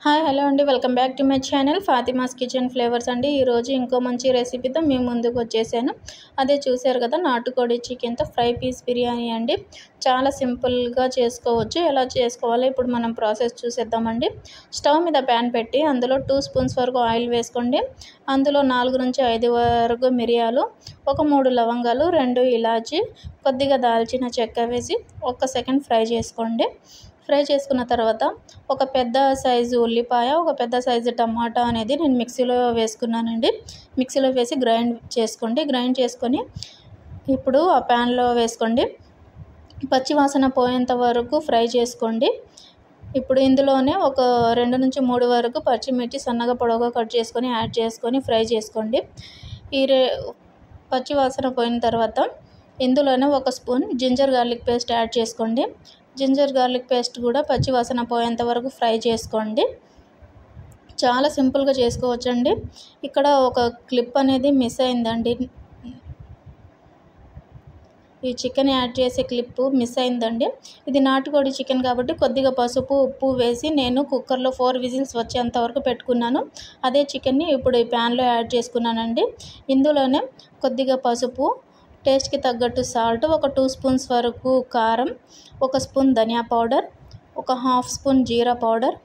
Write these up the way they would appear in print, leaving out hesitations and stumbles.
Hi hello అండి, welcome back to my channel Fatima's kitchen flavours అండి. ఈరోజు ఇంకో మంచి రెసిపీతో మీ ముందుకు వచ్చేసాను. అదే చూసారు కదా, నాటుకోడి చికెన్తో ఫ్రై పీస్ బిర్యానీ అండి. చాలా సింపుల్గా చేసుకోవచ్చు. ఎలా చేసుకోవాలో ఇప్పుడు మనం ప్రాసెస్ చూసేద్దామండి. స్టవ్ మీద ప్యాన్ పెట్టి అందులో 2 స్పూన్స్ వరకు ఆయిల్ వేసుకోండి. అందులో 4 నుంచి 5 వరకు మిరియాలు, ఒక 3 లవంగాలు, 2 ఇలాచి, కొద్దిగా దాల్చిన చెక్క వేసి 1 సెకండ్ ఫ్రై చేసుకోండి. ఫ్రై చేసుకున్న తర్వాత ఒక పెద్ద సైజు ఉల్లిపాయ, ఒక పెద్ద సైజు టమాటా అనేది నేను మిక్సీలో వేసుకున్నానండి. మిక్సీలో వేసి గ్రైండ్ చేసుకోండి. గ్రైండ్ చేసుకొని ఇప్పుడు ఆ ప్యాన్లో వేసుకోండి. పచ్చి వాసన పోయేంత వరకు ఫ్రై చేసుకోండి. ఇప్పుడు ఇందులోనే ఒక 2 నుంచి 3 వరకు పచ్చిమిర్చి సన్నగా పొడవుగా కట్ చేసుకొని యాడ్ చేసుకొని ఫ్రై చేసుకోండి. ఈ పచ్చి వాసన పోయిన తర్వాత ఇందులోనే 1 spoon ginger garlic paste add చేసుకోండి. జింజర్ గార్లిక్ పేస్ట్ కూడా పచ్చి వాసన పోయేంత వరకు ఫ్రై చేసుకోండి. చాలా సింపుల్గా చేసుకోవచ్చండి. ఇక్కడ ఒక క్లిప్ అనేది మిస్ అయిందండి. ఈ చికెన్ యాడ్ చేసే క్లిప్ మిస్ అయిందండి. ఇది నాటుకోడి చికెన్ కాబట్టి కొద్దిగా పసుపు, ఉప్పు వేసి నేను కుక్కర్లో 4 విజిల్స్ వచ్చేంత వరకు పెట్టుకున్నాను. అదే చికెన్ని ఇప్పుడు ఈ ప్యాన్లో యాడ్ చేసుకున్నానండి. ఇందులోనే కొద్దిగా పసుపు, టేస్ట్కి తగ్గట్టు సాల్ట్, ఒక 2 స్పూన్స్ వరకు కారం, 1 స్పూన్ ధనియా పౌడర్, ఒక 1/2 స్పూన్ జీరా పౌడర్,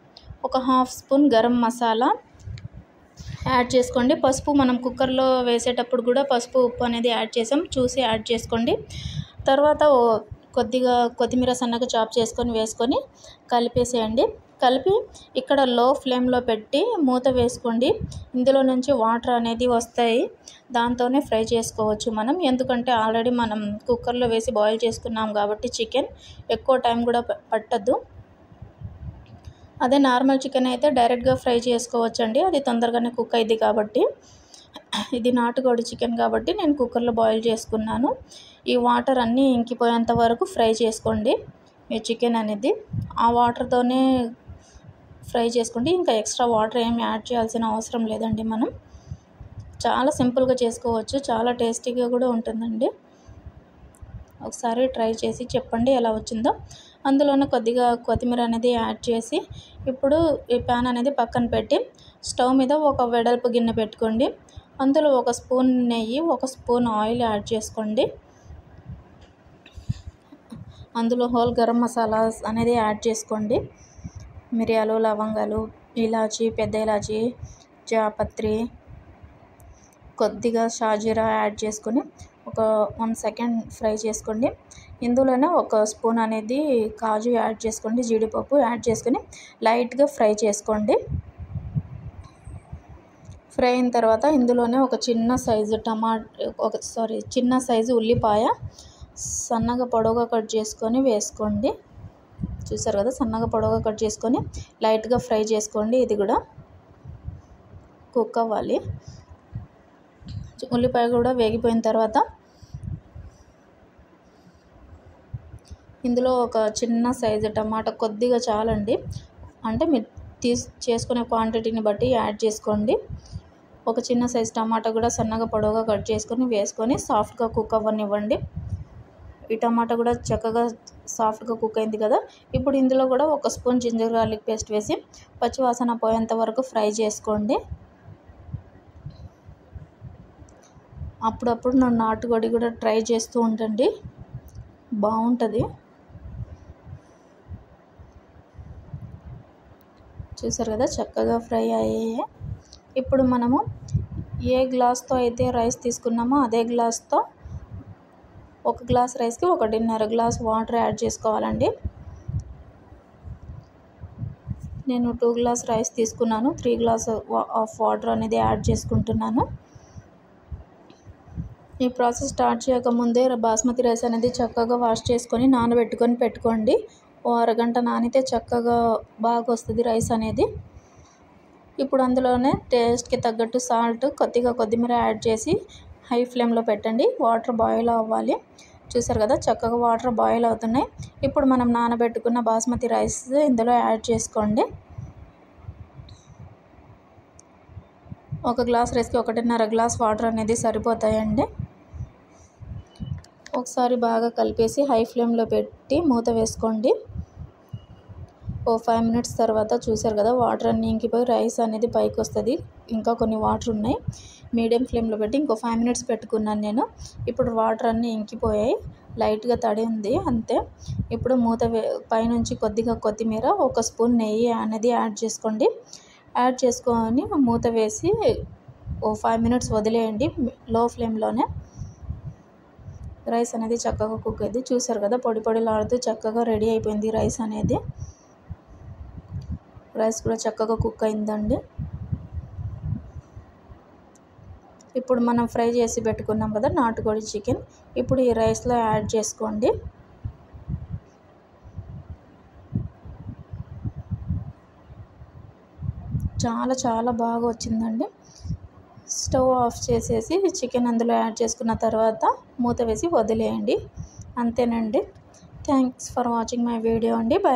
ఒక 1/2 స్పూన్ గరం మసాలా యాడ్ చేసుకోండి. పసుపు మనం కుక్కర్లో వేసేటప్పుడు కూడా పసుపు, ఉప్పు అనేది యాడ్ చేసాం, చూసి యాడ్ చేసుకోండి. తర్వాత కొద్దిగా కొత్తిమీర సన్నగా చాప్ చేసుకొని వేసుకొని కలిపేసేయండి. కలిపి ఇక్కడ లో ఫ్లేమ్లో పెట్టి మూత వేసుకోండి. ఇందులో నుంచి వాటర్ అనేది వస్తాయి, దాంతోనే ఫ్రై చేసుకోవచ్చు మనం. ఎందుకంటే ఆల్రెడీ మనం కుక్కర్లో వేసి బాయిల్ చేసుకున్నాం కాబట్టి చికెన్ ఎక్కువ టైం కూడా పట్టద్దు. అదే నార్మల్ చికెన్ అయితే డైరెక్ట్గా ఫ్రై చేసుకోవచ్చండి, అది తొందరగానే కుక్ అయింది కాబట్టి. ఇది నాటుకోడి చికెన్ కాబట్టి నేను కుక్కర్లో బాయిల్ చేసుకున్నాను. ఈ వాటర్ అన్నీ ఇంకిపోయేంత వరకు ఫ్రై చేసుకోండి. ఈ చికెన్ అనేది ఆ వాటర్తోనే ఫ్రై చేసుకోండి. ఇంకా ఎక్స్ట్రా వాటర్ ఏమి యాడ్ చేయాల్సిన అవసరం లేదండి. మనం చాలా సింపుల్గా చేసుకోవచ్చు, చాలా టేస్టీగా కూడా ఉంటుందండి. ఒకసారి ట్రై చేసి చెప్పండి ఎలా వచ్చిందో. అందులోనే కొద్దిగా కొత్తిమీర అనేది యాడ్ చేసి ఇప్పుడు ఈ ప్యాన్ అనేది పక్కన పెట్టి స్టవ్ మీద ఒక వెడల్పు గిన్నె పెట్టుకోండి. అందులో 1 స్పూన్ నెయ్యి, 1 స్పూన్ ఆయిల్ యాడ్ చేసుకోండి. అందులో హోల్ గరం మసాలాస్ అనేది యాడ్ చేసుకోండి. మిరియాలు, లవంగాలు, ఇలాచి, పెద్ద ఇలాచి, జాపత్రి, కొద్దిగా షాజీరా యాడ్ చేసుకొని ఒక 1 సెకండ్ ఫ్రై చేసుకోండి. ఇందులోనే 1 స్పూన్ అనేది కాజు యాడ్ చేసుకోండి, జీడిపప్పు యాడ్ చేసుకొని లైట్గా ఫ్రై చేసుకోండి. ఫ్రై అయిన తర్వాత ఇందులోనే ఒక చిన్న సైజు ఉల్లిపాయ సన్నగా పొడవుగా కట్ చేసుకొని వేసుకోండి. చూసారు కదా, సన్నగా పొడవుగా కట్ చేసుకొని లైట్గా ఫ్రై చేసుకోండి. ఇది కూడా కుక్ అవ్వాలి. ఉల్లిపాయ కూడా వేగిపోయిన తర్వాత ఇందులో ఒక చిన్న సైజు టమాటా, కొద్దిగా చాలండి, అంటే మీరు చేసుకునే క్వాంటిటీని బట్టి యాడ్ చేసుకోండి. ఒక చిన్న సైజు టమాటా కూడా సన్నగా పొడవుగా కట్ చేసుకొని వేసుకొని సాఫ్ట్గా కుక్ అవ్వనివ్వండి. ఈ టమాటా కూడా చక్కగా సాఫ్ట్గా కుక్ అయింది కదా. ఇప్పుడు ఇందులో కూడా 1 స్పూన్ జింజర్ గార్లిక్ పేస్ట్ వేసి పచ్చివాసన పోయేంత వరకు ఫ్రై చేసుకోండి. అప్పుడప్పుడు నా నాటుకోడి కూడా ట్రై చేస్తూ ఉండండి, బాగుంటుంది. చూసారు కదా, చక్కగా ఫ్రై అయ్యాయి. ఇప్పుడు మనము ఏ గ్లాస్తో అయితే రైస్ తీసుకున్నామో అదే గ్లాస్తో 1 గ్లాస్ రైస్కి 1.5 గ్లాస్ వాటర్ యాడ్ చేసుకోవాలండి. నేను 2 గ్లాస్ రైస్ తీసుకున్నాను, 3 గ్లాస్ ఆఫ్ వాటర్ అనేది యాడ్ చేసుకుంటున్నాను. ఈ ప్రాసెస్ స్టార్ట్ చేయకముందే బాస్మతి రైస్ అనేది చక్కగా వాష్ చేసుకొని నానబెట్టుకొని పెట్టుకోండి. ఓ అరగంట నానితే చక్కగా బాగా వస్తుంది రైస్ అనేది. ఇప్పుడు అందులోనే టేస్ట్కి తగ్గట్టు సాల్ట్, కొద్దిగా కొత్తిమీర యాడ్ చేసి హై ఫ్లేమ్లో పెట్టండి. వాటర్ బాయిల్ అవ్వాలి. చూసారు కదా, చక్కగా వాటర్ బాయిల్ అవుతున్నాయి. ఇప్పుడు మనం నానబెట్టుకున్న బాస్మతి రైస్ ఇందులో యాడ్ చేసుకోండి. 1 గ్లాస్ రైస్కి 1.5 గ్లాస్ వాటర్ అనేది సరిపోతాయండి. ఒకసారి బాగా కలిపేసి హై ఫ్లేమ్లో పెట్టి మూత వేసుకోండి. ఓ 5 మినిట్స్ తర్వాత చూసారు కదా, వాటర్ అన్నీ ఇంకిపోయి రైస్ అనేది పైకి వస్తుంది. ఇంకా కొన్ని వాటర్ ఉన్నాయి. మీడియం ఫ్లేమ్లో పెట్టి ఇంకో 5 మినిట్స్ పెట్టుకున్నాను నేను. ఇప్పుడు వాటర్ అన్నీ ఇంకిపోయాయి, లైట్గా తడి ఉంది అంతే. ఇప్పుడు మూత పైనుంచి కొద్దిగా కొత్తిమీర, ఒక స్పూన్ నెయ్యి అనేది యాడ్ చేసుకోండి. యాడ్ చేసుకొని మూత వేసి ఓ 5 మినిట్స్ వదిలేయండి లో ఫ్లేమ్లోనే. రైస్ అనేది చక్కగా కుక్ అయింది. చూసారు కదా, పొడి పొడిలాడుతూ చక్కగా రెడీ అయిపోయింది రైస్ అనేది. రైస్ కూడా చక్కగా కుక్ అయిందండి. ఇప్పుడు మనం ఫ్రై చేసి పెట్టుకున్నాం కదా నాటుకోడి చికెన్, ఇప్పుడు ఈ రైస్లో యాడ్ చేసుకోండి. చాలా చాలా బాగా వచ్చిందండి. స్టవ్ ఆఫ్ చేసేసి చికెన్ అందులో యాడ్ చేసుకున్న తర్వాత మూత వేసి వదిలేయండి. అంతేనండి. Thanks for watching my video అండి. బాయ్.